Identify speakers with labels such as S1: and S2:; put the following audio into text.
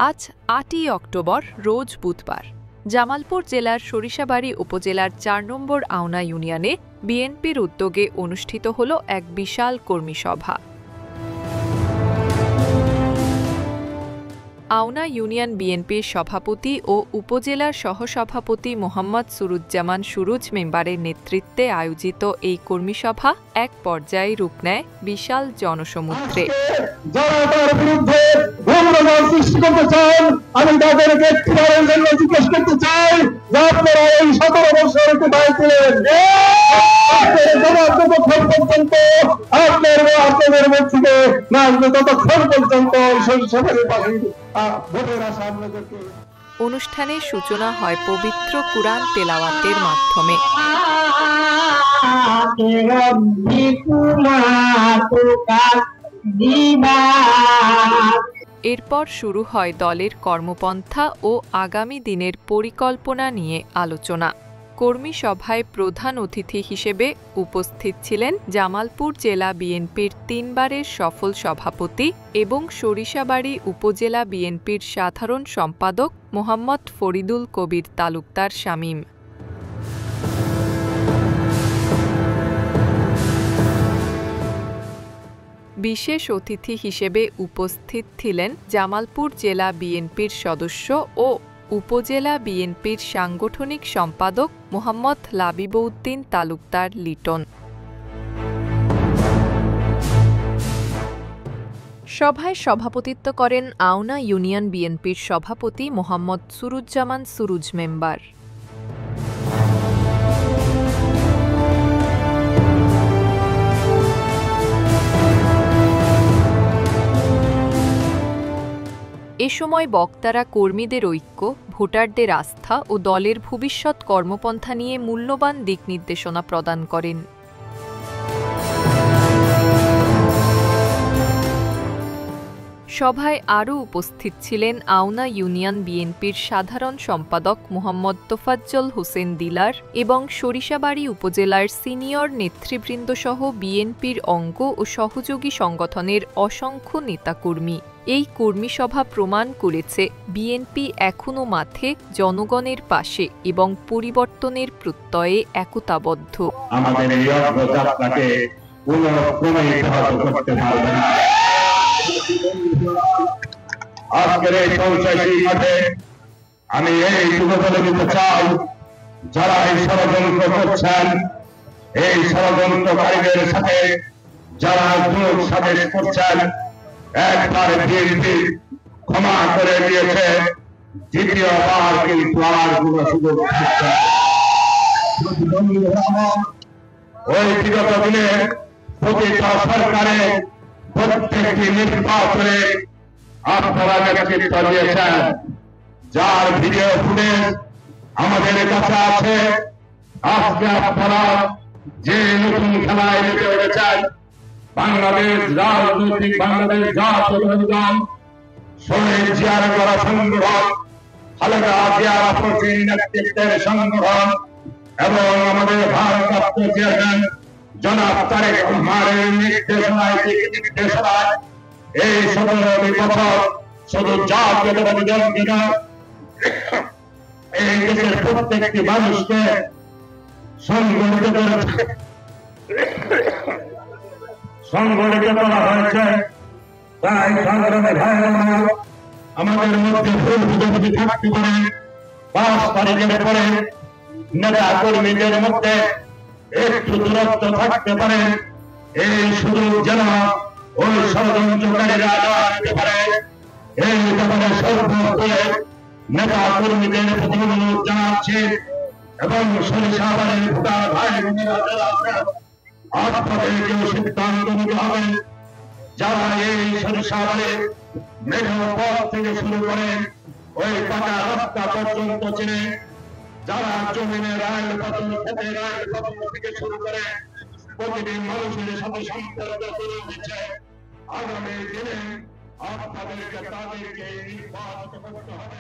S1: আজ ৮ই অক্টোবর রোজ বুধবার জামালপুর জেলার সরিষাবাড়ি উপজেলার ৪ নম্বর আওনা ইউনিয়নে বিএনপির উদ্যোগে অনুষ্ঠিত হল এক বিশাল কর্মী সভা। আওনা ইউনিয়ন বিএনপির সভাপতি ও উপজেলার সহসভাপতি মোহাম্মদ সুরুজ্জামান সুরুজ মেম্বারের নেতৃত্বে আয়োজিত এই কর্মী সভা এক পর্যায়ে রূপ নেয় বিশাল জনসমুদ্রে।
S2: আমি তাদেরকে একটিবারের জন্য জিজ্ঞেস করতে চাই যে আপনারা এই 17 বছর কোথায় ছিলেন? ততক্ষণ পর্যন্ত আপনাদের মুখ থেকে না আসবে, ততক্ষণ পর্যন্ত সরিষাবাড়ির পাশে ভোটের আশা আপনাদেরকে।
S1: অনুষ্ঠানের সূচনা হয় পবিত্র কুরআন তেলাওয়াতের মাধ্যমে। এরপর শুরু হয় দলের কর্মপন্থা ও আগামী দিনের পরিকল্পনা নিয়ে আলোচনা। কর্মী সভায় প্রধান অতিথি হিসেবে উপস্থিত ছিলেন জামালপুর জেলা বিএনপির ৩ বারের সফল সভাপতি এবং সরিষাবাড়ি উপজেলা বিএনপির সাধারণ সম্পাদক মোহাম্মদ ফরিদুল কবির তালুকদার শামীম। বিশেষ অতিথি হিসেবে উপস্থিত ছিলেন জামালপুর জেলা বিএনপির সদস্য ও উপজেলা বিএনপির সাংগঠনিক সম্পাদক মোহাম্মদ লাবিবউদ্দিন তালুকদার লিটন। সভায় সভাপতিত্ব করেন আওনা ইউনিয়ন বিএনপির সভাপতি মোহাম্মদ সুরুজ্জামান সুরুজ মেম্বার। এ সময় বক্তারা কর্মীদের ঐক্য, ভোটারদের আস্থা ও দলের ভবিষ্যৎ কর্মপন্থা নিয়ে মূল্যবান দিক নির্দেশনা প্রদান করেন। সভায় আরও উপস্থিত ছিলেন আওনা ইউনিয়ন বিএনপির সাধারণ সম্পাদক মোহাম্মদ তোফাজ্জল হোসেন দিলার এবং সরিষাবাড়ি উপজেলার সিনিয়র নেতৃবৃন্দসহ বিএনপির অঙ্গ ও সহযোগী সংগঠনের অসংখ্য নেতাকর্মী। এই কর্মী সভা প্রমাণ করেছে বিএনপি এখনও মাঠে জনগণের পাশে এবং পরিবর্তনের প্রত্যয়ে একতাবদ্ধ।
S2: আমাদের এই অগ্রযাত্রাকে পুনঃপ্রণয়িত করতে পারবে না। আজকের এই সংসদীয় মাঠে আমি এই যুবদলে দিতে চাই, যারা এই ষড়যন্ত্র করছেন, এই ষড়যন্ত্রকারীদের সাথে যারা যোগ সাদেশ করছেন, একবার বিএনপি ক্ষমা করে দিয়েছে, দ্বিতীয়বার কিন্তু আর কোন সুযোগ থাকছে না। ওই বিগত দিনে প্রতিটা সরকারের প্রত্যেকটি নির্বাচনে আপনারা নেতৃত্ব দিয়েছেন, যার ভিডিও ফুটেজ আমাদের কাছে আছে। আজকে আপনারা যে নতুন খেলায় মেতে উঠেছেন, বাংলাদেশ রাজনৈতিক বাংলাদেশ জাতীয়তাবাদী দল, শহীদ জিয়ার গড়া সংগঠন, খালেদা জিয়ার আপসীন নেতৃত্বের সংগঠন এবং আমাদের ভারপ্রাপ্ত চেয়ারম্যান জনাব তারেক রহমানের নির্দেশনায় এই 17 বছর শুধু জাতীয়তাবাদী দলকে নয়, এই দেশের প্রত্যেকটি মানুষকে সংগঠিত করা হয়েছে। তাই সংগ্রামে ভাইয়েরা, আমাদের মধ্যে ভুল বুঝাবুঝি থাকতে পারে, 5 তারিখের পরে নেতা কর্মীদের মধ্যে একটু দূরত্ব থাকতে পারে, এই সুযোগ যেন ওই ষড়যন্ত্রকারীরা নিতে পারে। এই ব্যাপারে সর্বোপরি নেতা কর্মীদের প্রতি অনুরোধ জানাচ্ছি এবং সরিষাবাড়ির ভোটার ভাই বোনেরা যারা আছেন, আপনাদেরকেও সিদ্ধান্ত নিতে হবে। যারা এই সরিষাবাড়ির মেঘপথ থেকে শুরু করে ওই পাকা রাস্তা পর্যন্ত চিনে, যারা জমিনের আইন পতন, ক্ষেতের আইন পতন থেকে শুরু করে প্রতিটি মানুষের সাথে সম্পর্ক গড়ে উঠেছে, আগামী দিনে আপনাদেরকে তাদেরকে নির্বাচিত করতে হবে।